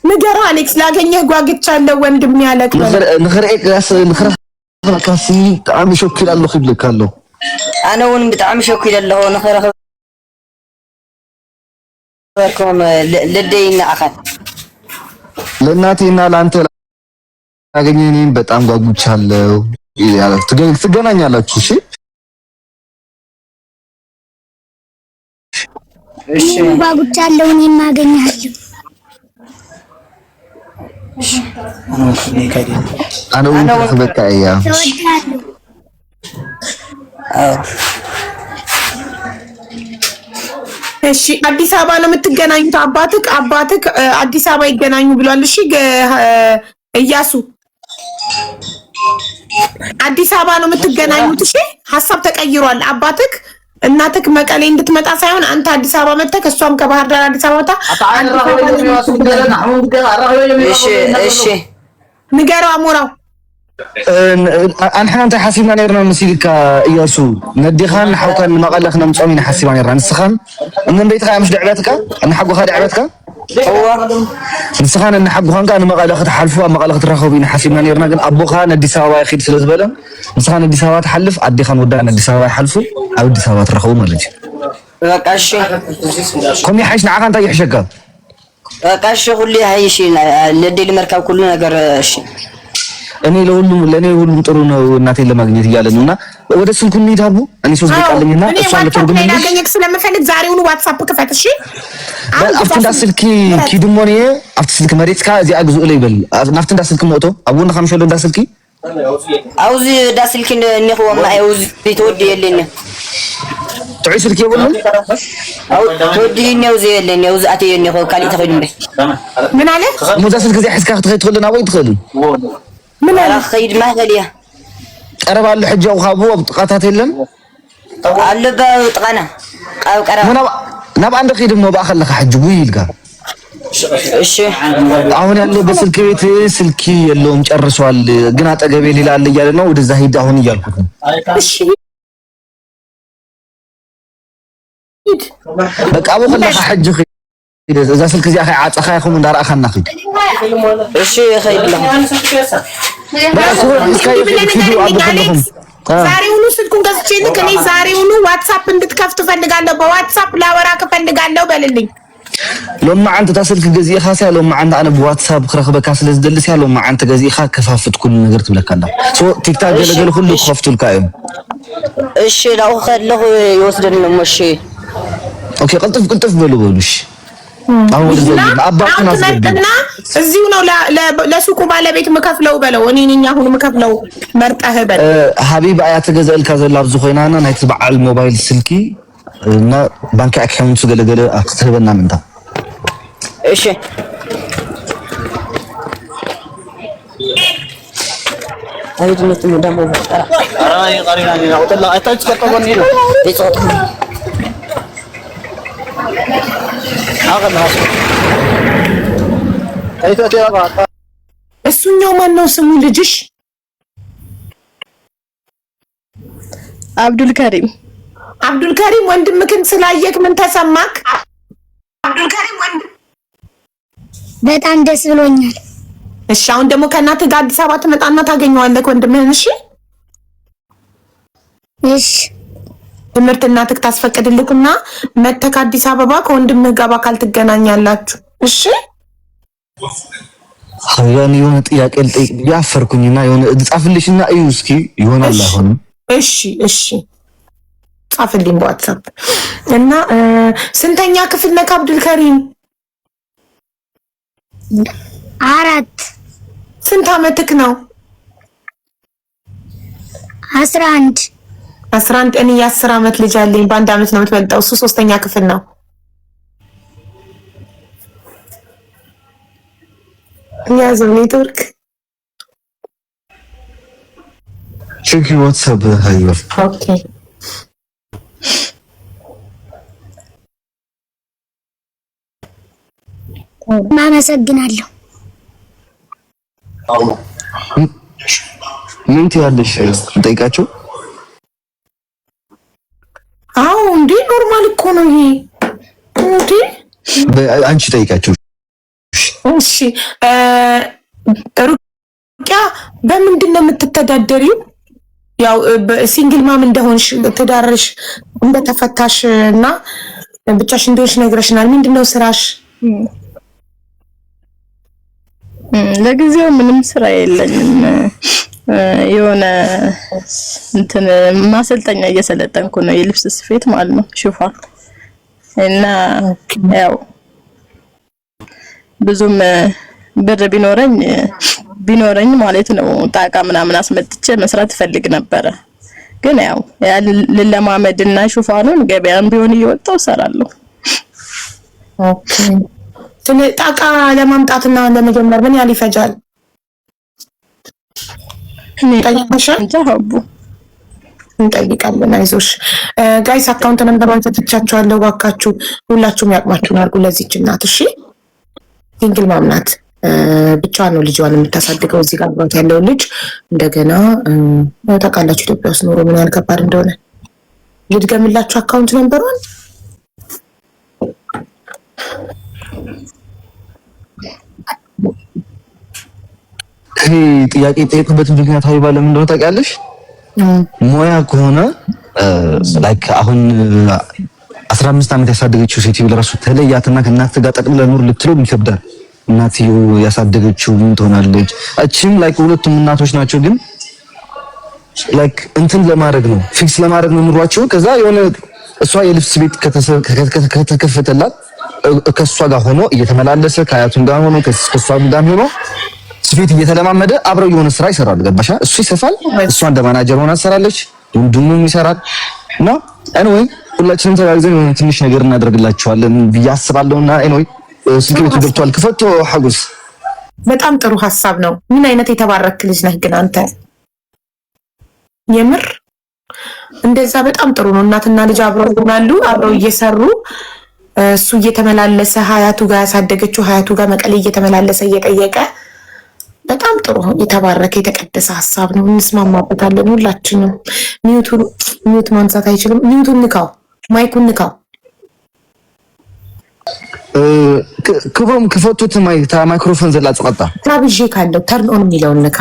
ንገረው አሌክስ ላገኘህ ጓግቻለሁ ወንድም ያለክ ንኽርኤ ካሲ ብጣዕሚ ሸኪል ኣለኹ ይብለካ ኣሎ ኣነ እውን ብጣዕሚ ሸኪል ኣለኹ ንኽረኽበኩም ልደይና ኣኻል ለእናቴና ለአንተ ላገኘኝ በጣም ጓጉቻለሁ። ትገናኛላችሁ። እሺ ጓጉቻለሁ። እኔም አገኛለሁ። أنا بك أيام. እሺ አዲስ አበባ ነው የምትገናኙት? አባትክ አዲስ አበባ ይገናኙ ብሏል። እሺ እያሱ አዲስ አበባ ነው የምትገናኙት? እሺ ሐሳብ ተቀይሯል። አባትክ እናትክ መቀሌ እንድትመጣ ሳይሆን አንተ አዲስ አበባ መጥተህ እሷም ከባህር ዳር አዲስ አበባ እሺ ንገረው አሞራው أنا أنت حاسبنا نيرنا مسيلك إياسو نديخان حوكان مقالة خنا مصومين حاسبنا نيرنا نسخان من بيتك مش دعواتك أنا حقو خا دعواتك نسخان أنا حقو خان كان مقالة خد حلفوا مقالة خد رخوبين حاسبنا نيرنا كن أبو خان ندي سوا يخيد سلوز بلا نسخان ندي سوا تحلف عدي خان ودا ندي سوا يحلفوا أو ندي سوا ترخو مرجع كاشي كم يحيش نعاقن تاي يحشكا كاشي كل هايشي ندي المركب كلنا قرشي እኔ ለኔ ሁሉም ጥሩ ነው እናቴን ለማግኘት እያለ ነውና ወደ ስልኩ እንሂዳቡ እኔ ሶስት ደቂቃ አለኝና እሷን ለተርጉም እኔ ላገኘክ ስለምፈልግ ዛሬውኑ ዋትስአፕ ክፈት እሺ አፍንዳ ስልኪ ኪድሞኔ አፍት ስልክ መሬትካ እዚያ አግዙ ላይ በል ናፍትንዳ ስልክ ሞቶ አቡና ከምሸሎ እንዳ ስልኪ አውዚ ዳ ስልኪ ንኹ ማይውዚ ተወዲ የለኝ ጥዑይ ስልኪ ይብሉ አው ተወዲ ነው ዘየለኝ አውዚ አትየ ንኹ ካሊ ተኸድም ምን አለ ሙዛ ስልክ እዚያ ሕስካ ክትኸይትኸልና ወይ ትኸሉ من على خير ما غالية قرب على الحجة وخابوه بطاقات يلن على بطقنا أو قرب نبى عندك خير ما بأخذ لك حج ويلقى إيش عون يالله بس الكبيت سلكي اللي مجرس واللي جنات أجابيلي لا اللي جالنا وده زاهيد هون يالكم بك أبو خلك حج خير إذا سلك زي أخي عاد أخي أخو من دار أخنا خير إيش يا خير ዛሬውኑ ስልኩን ገዝቼልክ እኔ ዛሬውኑ ዋትስአፕ እንድትከፍት ፈልጋለሁ። በዋትስአፕ ላወራክ ፈልጋለሁ በልልኝ። لما أنت تصلك جزيء خاصة لما أنا بواتساب خرخ بكاسل زدلس يا لما أنت جزيء خا كفافت كل نقدر لك أنا سو تيك تاك جل كله خفت الكائن إيش لو خله يوصلني مشي أوكي قلت في بلوش አሁን አባቱን አስገድና እዚሁ ነው ለሱቁ ባለቤት መከፍለው በለው እኔ ነኝ አሁን መከፍለው መርጠህ በል ሀቢብ አያተ ገዘልካ ዘላብ ዝኾይናና ናይት በዓል ሞባይል ስልኪ እና ባንክ አካውንት ገለገለ አክተበና ምንታ እሺ አይድነት ደሞ በቃ አራይ ቀሪና ነው ወጣላ አይታች ከቆኒ ነው ይጾት እሱኛው ማን ነው ስሙ ልጅሽ? አብዱልከሪም ወንድምክን ስላየክ ምን ተሰማክ? አብዱልከሪም ወንድም በጣም ደስ ብሎኛል። እሺ አሁን ደግሞ ከእናትህ ጋር አዲስ አበባ ትመጣና ታገኘዋለህ ወንድምህን። እሺ እሺ ትምህርት እናትህ ታስፈቅድልክና መተክ አዲስ አበባ ከወንድምህ ጋር በአካል ትገናኛላችሁ። እሺ ሀያን የሆነ ጥያቄ ልጠይቅ ያፈርኩኝና የሆነ ጻፍልሽና እዩ እስኪ ይሆናል አሁን እሺ ጻፍልኝ በዋትስአፕ እና ስንተኛ ክፍል ነህ አብዱልከሪም? 4 ስንት አመትክ ነው? 11 እኔ የ10 አመት ልጅ አለኝ። በአንድ አመት ነው የምትበልጠው። እሱ 3ኛ ክፍል ነው። ያዘው ኔትወርክ ቼክ ዋትስአፕ ሃይወ ኦኬ ማመሰግናለሁ። ምን ትያለሽ? እንጠይቃቸው። አዎ እንዴ ኖርማል እኮ ነው ይሄ። አንቺ ጠይቃቸው። እሺ ሩቅያ በምንድን ነው የምትተዳደሪው? ያው ሲንግል ማም እንደሆንሽ ትዳርሽ እንደተፈታሽ እና ብቻሽ እንደሆንሽ ነግረሽናል። ምንድነው ስራሽ? ለጊዜው ምንም ስራ የለኝም። የሆነ እንትን ማሰልጠኛ እየሰለጠንኩ ነው፣ የልብስ ስፌት ማለት ነው፣ ሹፋን እና ያው ብዙም ብር ቢኖረኝ ማለት ነው ጣቃ ምናምን አስመጥቼ መስራት ፈልግ ነበረ። ግን ያው ለማመድና ሹፋኑን ገበያም ቢሆን እየወጣው ሰራለሁ። ኦኬ ጣቃ ለማምጣትና ለመጀመር ምን ያህል ይፈጃል? እንጠይቃለን። አይዞሽ ጋይስ፣ አካውንት ነምበሯን ሰጥቻችኋለሁ። እባካችሁ ሁላችሁም ያቅማችሁን አድርጉ ለዚህች እናት። እሺ ሲንግል ማም ናት፣ ብቻዋን ነው ልጇን የምታሳድገው። እዚህ ጋር አብሯት ያለው ልጅ እንደገና ታውቃላችሁ ኢትዮጵያ ውስጥ ኑሮ ምን ያህል ከባድ እንደሆነ። ልድገምላችሁ አካውንት ነምበሯን። ጥያቄ ጠይቁበት ምክንያት ሀይባ ለምን እንደሆነ ታውቂያለሽ? ሞያ ከሆነ ላይክ አሁን 15 ዓመት ያሳደገችው ሴትዮ ለራሱ ተለያትና ከእናት ጋር ጠቅልላ ኑር ልትለው ይከብዳል። እናትየው ያሳደገችው ምን ትሆናለች? እቺም ላይክ ሁለቱም እናቶች ናቸው፣ ግን ላይክ እንትን ለማድረግ ነው ፊክስ ለማድረግ ነው ኑሯቸው። ከዛ የሆነ እሷ የልብስ ቤት ከተከፈተላት ከሷ ጋር ሆኖ እየተመላለሰ ከአያቱን ጋር ሆኖ ከሷም ጋር ሆኖ ስፌት እየተለማመደ አብረው የሆነ ስራ ይሰራሉ። ገባሻ? እሱ ይሰፋል፣ እሷ እንደ ማናጀር ሆና ትሰራለች፣ ወንድሙም ይሰራል። እና ኤኒዌይ ሁላችንም ተጋግዘን የሆነ ትንሽ ነገር እናደርግላቸዋለን ብዬ አስባለሁና ኤኒዌይ ስልክ ቤቱ ገብቷል። ክፈቶ ሐጉስ በጣም ጥሩ ሀሳብ ነው። ምን አይነት የተባረክ ልጅ ነህ ግን አንተ። የምር እንደዛ በጣም ጥሩ ነው። እናትና ልጅ አብረው ይሆናሉ፣ አብረው እየሰሩ እሱ እየተመላለሰ ሀያቱ ጋር ያሳደገችው ሀያቱ ጋር መቀሌ እየተመላለሰ እየጠየቀ በጣም ጥሩ የተባረከ የተቀደሰ ሀሳብ ነው። እንስማማበታለን ሁላችንም። ሚዩት ማንሳት አይችልም። ሚዩቱን ንካው፣ ማይኩን ንካው። ክብሮም ክፈቱት ማይክሮፎን ዘላ ጽቀጣ ታብዤ ካለው ተርን ኦን የሚለውን ንካ።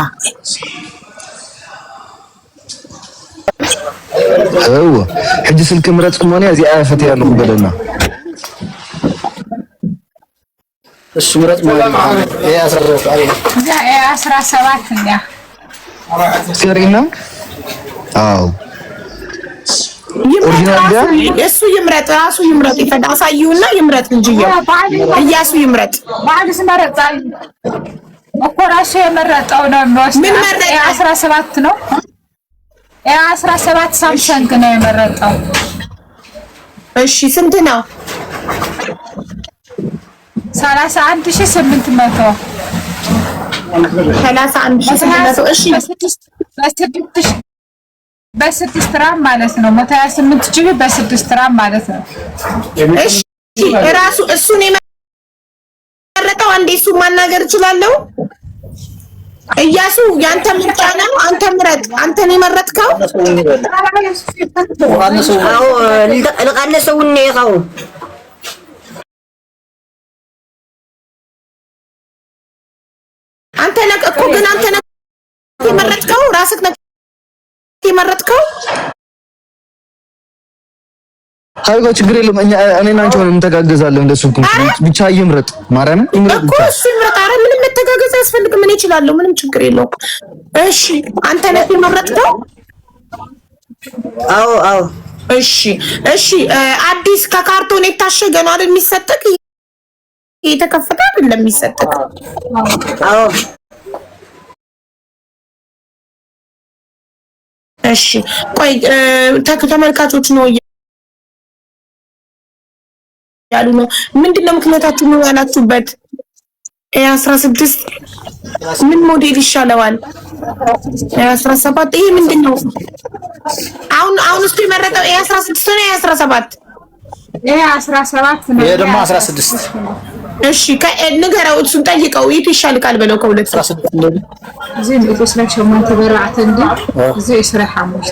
ሕጂ ስልክ ምረጽ ሞኔ እዚኣ ፈተ ያለሁ በለና እሱ ምረጥ ማለት ያ 17 ኛ ሰሪና አው እሱ ይምረጥ፣ ራሱ ይምረጥ። ይፈዳ አሳዩና ይምረጥ እንጂ እያሱ ይምረጥ። ባልስ መረጣል እኮ ራሱ የመረጠው ነው። ምን መረጠ? 17 ነው። ያ 17 ሳምሰንግ ነው የመረጠው። እሺ ስንት ነው? 31800 31800 እሺ በስድስት ራም ማለት ነው። 128 ጂቢ በስድስት ራም ማለት ነው። እሺ ራሱ እሱን የመረጠው አንዴ እሱ ማናገር እችላለሁ። እያሱ ያንተ ምርጫ ነው። አንተ ምረጥ። አንተን የመረጥከው አዎ ለቀነሰው ነው። አንተ ነህ እኮ ግን አንተ ነህ የመረጥከው፣ ራስህ ነህ የመረጥከው። ታይጎ ችግር የለም። እኔና አንቺ ሆነን እንተጋገዛለን። እንደሱ ብቻ ይምረጥ። ማርያም ይምረጥ እኮ እሱ ይምረጥ። ኧረ ምንም መተጋገዝ አያስፈልግም። ምን ይችላል? ምንም ችግር የለውም። እሺ አንተ ነህ የመረጥከው? አዎ እሺ አዲስ ከካርቶን የታሸገ ነው አይደል የሚሰጥክ? የተከፈተ አይደለም የሚሰጥክ? አዎ እሺ ቆይ ተመልካቾች ነው ያሉ ነው። ምንድነው ምክንያታችሁ ነው ያላችሁበት? 16 ምን ሞዴል ይሻለዋል? 17 ይሄ ምንድነው? አሁን እሱ የመረጠው 16 ነው 17 ይሄ 17 ነው። ይሄ ደግሞ 16 እሺ ንገረው፣ እሱን ጠይቀው የቱ ይሻልካል በለው። ከሁለት 16 እንደዚህ እዚህ ንጉስ ላይ ሸማን ተበራዕተ እንዴ እዚህ እስራ 5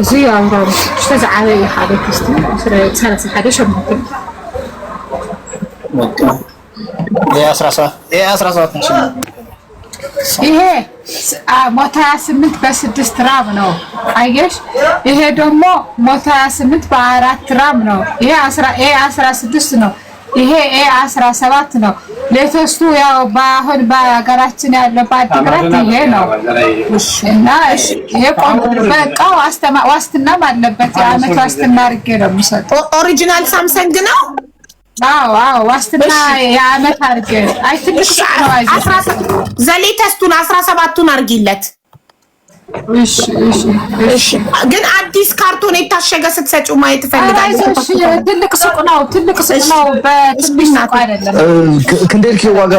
እዚህ አውራው ተዛዓለ የሓደ ክስቲ 31 ሸማን ይሄ 128 በ6 ራም ነው አየሽ። ይሄ ደግሞ 128 በ4 ራም ነው። ይሄ 16 ነው። ይሄ 17 ነው። ሌተስቱ ያው በአሁን በሀገራችን ያለው በአዲግራት ይሄ ነው እና ይሄ በቃው ዋስትናም አለበት። የዓመት ዋስትና አድርጌ ነው የሚሰጠው። ኦሪጂናል ሳምሰንግ ነው። አዎ ዋስትና የዓመት አድርጌ አይ ትንሽ ነው። ዘሌተስቱን 17ቱን አድርጊለት። እሺ ግን አዲስ ካርቶን የታሸገ ስትሰጪው ማየት እፈልጋለሁ። ትልቅ ሱቅ ነው በትንሽ ሱቅ አይደለም። ክንደልኪ ዋጋ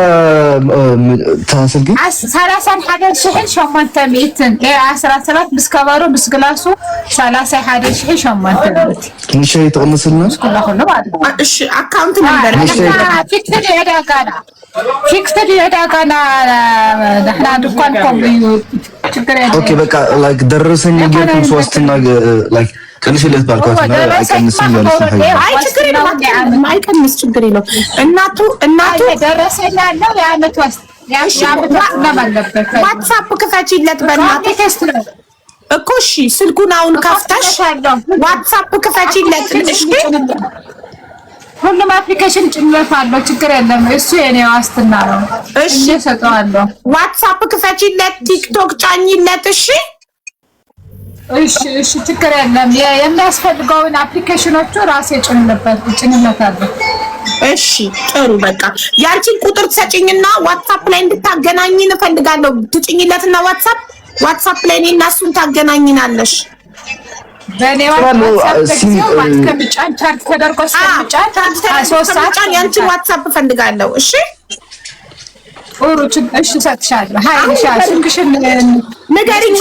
ታስልጊ 31,800 17 ምስ ከበሩ ምስ ግላሱ 31,800 ንሽ ይተቀመስልና እሺ አካውንት ነበር ፊክስድ የዳጋና ደህና ድኳን ኮምዩ ችግር የለም። ኦኬ በቃ ላይክ ደረሰኝ ግን ሶስትና ላይክ ቀንሽለት ባልኳት ነው አይቀንስም ማለት ነው። አይ ችግር የለም አይቀንስ ችግር የለም። እናቱ ደረሰኝ ያለው የዓመት ዋስትና ዋትስአፕ ክፈቺለት በእናትህ እኮ እሺ። ስልኩን አሁን ከፍተሽ ዋትስአፕ ክፈቺለት እሺ። ሁሉም አፕሊኬሽን ጭነት አለው ችግር የለም። እሱ የኔ ዋስትና ነው። እሺ ሰጠዋለሁ። ዋትስአፕ ክፈቺለት፣ ቲክቶክ ጫኝለት። እሺ ችግር የለም። የሚያስፈልገውን አፕሊኬሽኖቹ ራሴ ጭንለታለሁ። እሺ ጥሩ በቃ ያንቺን ቁጥር ትሰጪኝና ዋትስአፕ ላይ እንድታገናኝ እንፈልጋለሁ። ትጭኝለትና ዋትስአፕ ላይ እኔና እሱን ታገናኝናለሽ። በኔ ዋትስአፕ ቻርት ተደርጎ ያንቺን ዋትስአፕ እፈልጋለሁ። እሺ እሺ ሰጥሻለሁ። ስልክሽን ንገሪኝ።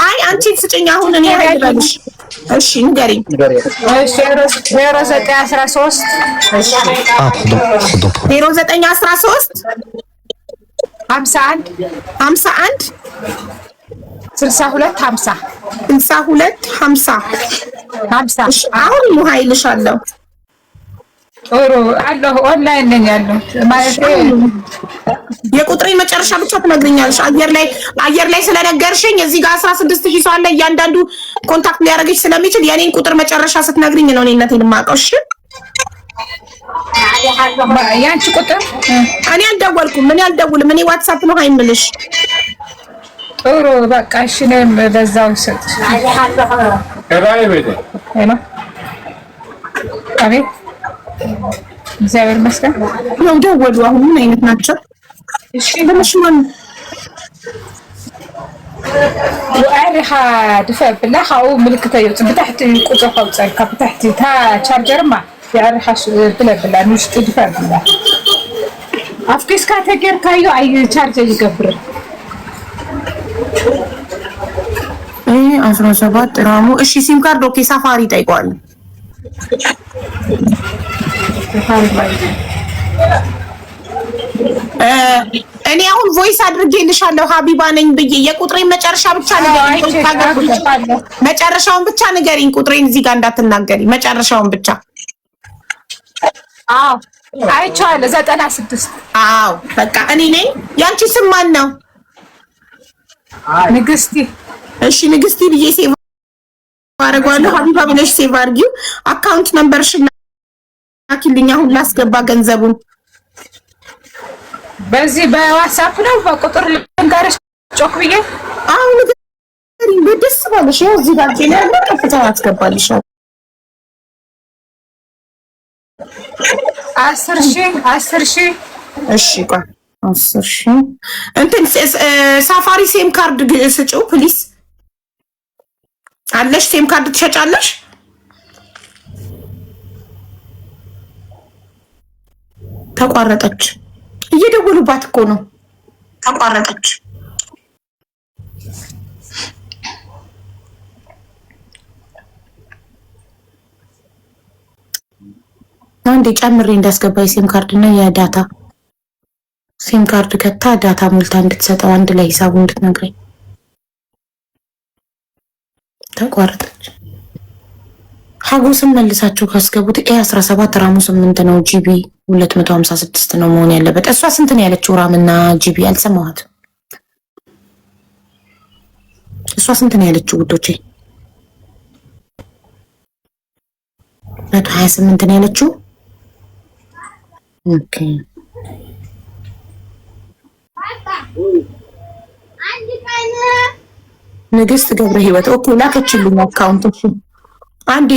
አይ አንቺን ስጭኝ አሁን እኔ ሀይል በልሽ። እሺ ንገሪኝ። 0913 51 62 50 አሁን ሙሃይልሻለሁ። ጥሩ አለሁ። ኦንላይን ነኝ ያለው ማለት የቁጥሬ መጨረሻ ብቻ ትነግሪኛለሽ። አየር ላይ ስለነገርሽኝ እዚህ ጋር 16000 ሰው አለ። እያንዳንዱ ኮንታክት ሊያደርግሽ ስለሚችል የኔን ቁጥር መጨረሻ ስትነግሪኝ ነው እኔነቴን የማውቀው። እሺ ያንቺ ቁጥር እኔ አልደወልኩም። እኔ አልደውልም። እኔ ዋትስአፕ ነው ሃይምልሽ። ጥሩ በቃ እሺ። ነኝ በዛው ሰጥሽ አቤት እግዚአብሔር ይመስገን ነው ደወሉ። አሁን ምን አይነት ናቸው? እሺ በመሽሞን ወአሪሃ ድፈብላ ሀው ምልክተ ይውጽ በታሕቲ ቁጥር ኸውጽል ካብታሕቲ ታ ቻርጀርማ ያሪሃ ብለብላ ንሽጥ ድፈብላ አፍኪስካ ተገርካዩ አይ ቻርጅ ይገብር 17 ራሙ። እሺ ሲም ካርድ ኦኬ። ሳፋሪ ጠይቋል። እኔ አሁን ቮይስ አድርጌልሻለሁ ሀቢባ ነኝ ብዬ የቁጥሬን መጨረሻ ብቻ ንገሪኝ። መጨረሻውን ብቻ ንገሪኝ። ቁጥሬን እዚህ ጋር እንዳትናገሪ። መጨረሻውን ብቻ። አዎ አይቻለሁ። 96 አዎ በቃ እኔ ነኝ። ያንቺ ስም ማን ነው? ንግስቲ። እሺ ንግስቲ ብዬ ሴቭ አደርገዋለሁ። ሀቢባ ብለሽ ሴቭ አድርጊው። አካውንት ነምበርሽን ላኪልኝ አሁን ላስገባ ገንዘቡን። በዚህ በዋትስአፕ ነው በቁጥር ልንገርሽ ጮክ ብዬ አሁን ንገሪኝ። በደስ ባለሽ ያው እዚህ ጋር ጤና ያለው ከፍታ አስገባልሻለሁ። 10,000 እሺ ቆይ 10,000 እንትን ሳፋሪ ሴም ካርድ ስጪው ፕሊስ። አለሽ ሴም ካርድ ትሸጫለሽ? ተቋረጠች። እየደወሉባት እኮ ነው። ተቋረጠች። አንዴ ጨምሬ እንዳስገባይ ሴም ካርድ እና የዳታ ሴም ካርድ ከታ ዳታ ሞልታ እንድትሰጠው አንድ ላይ ሂሳቡ እንድትነግረኝ። ተቋረጠች። ሀጎስን መልሳችሁ ካስገቡት ኤ17 ራሙ 8 ነው፣ ጂቢ 256 ነው መሆን ያለበት። እሷ ስንት ነው ያለችው? ራምና ጂቢ አልሰማኋት። እሷ ስንት ነው ያለችው ውዶቼ? 128 ነው ያለችው። ኦኬ ንግስት ገብረ ህይወት ኦኬ ላከችልኝ አካውንት። አንዴ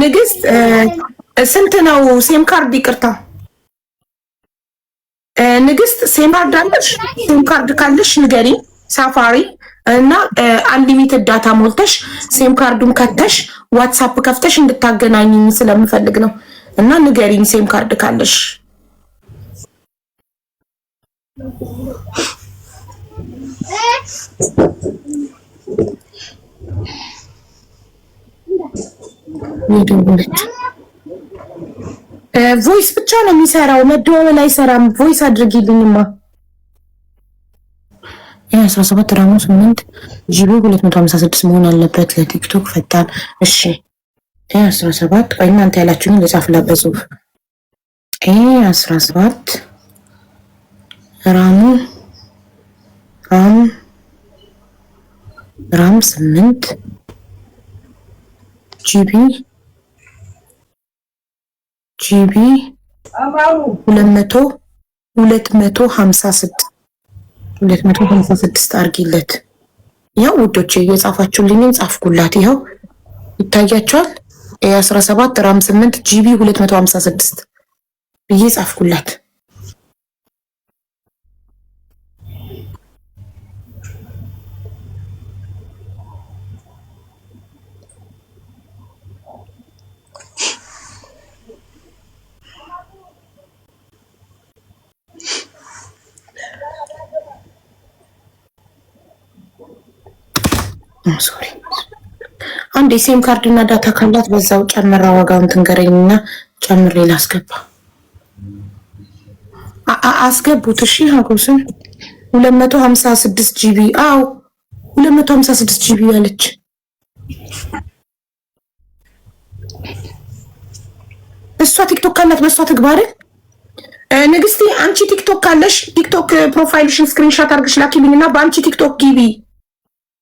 ንግስት ስንት ነው ሴም ካርድ? ይቅርታ ንግስት ሴም ካርድ አለሽ? ሴም ካርድ ካለሽ ንገሪ። ሳፋሪ እና አንሊሚትድ ዳታ ሞልተሽ ሴም ካርዱን ከተሽ ዋትስአፕ ከፍተሽ እንድታገናኝኝ ስለምፈልግ ነው። እና ንገሪኝ ሴም ካርድ ካለሽ። ቮይስ ብቻ ነው የሚሰራው፣ መደወል አይሰራም። ቮይስ አድርጊልኝማ። የ17 ራሙ 8 ጂቢ 256 መሆን አለበት ለቲክቶክ ፈጣን። እሺ የ17 ቆይ እናንተ ያላችሁኝ ልጻፍላት በጽሁፍ። የ17 ራም 8 ጂቢ 256 አርጊለት። ያው ውዶቼ እየጻፋችሁልኝን ጻፍኩላት። ይኸው ይታያችኋል። የ17 ራም 8 ጂቢ 256 ብዬ ጻፍኩላት። ሶሪ አንድ የሲም ካርድ እና ዳታ ካላት በዛው ጨምራ ዋጋውን ትንገረኝና ጨምሬ ላስገባ። አስገቡት። እሺ ሀጎስን 256 ጂቢ። አው 256 ጂቢ ያለች እሷ ቲክቶክ ካላት በሷ ትግባር። ንግስቲ አንቺ ቲክቶክ ካለሽ ቲክቶክ ፕሮፋይልሽን ስክሪንሾት አድርግሽ ላኪልኝና በአንቺ ቲክቶክ ጊቢ።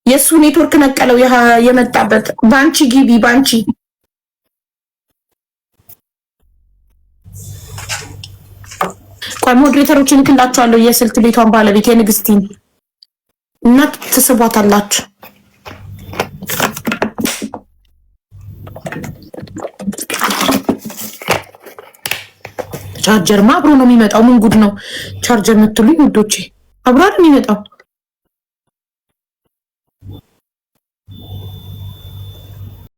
የሱ ኔትወርክ ነቀለው የመጣበት ባንቺ ጊቢ ባንቺ። ቆይ ሞዴሬተሮችን ልክላችኋለሁ የስልክ ቤቷን ባለቤት የንግስቲን እና ትስቧታላችሁ። ቻርጀርማ አብሮ ነው የሚመጣው። ምን ጉድ ነው ቻርጀር የምትሉኝ ውዶቼ? አብሮ ነው የሚመጣው።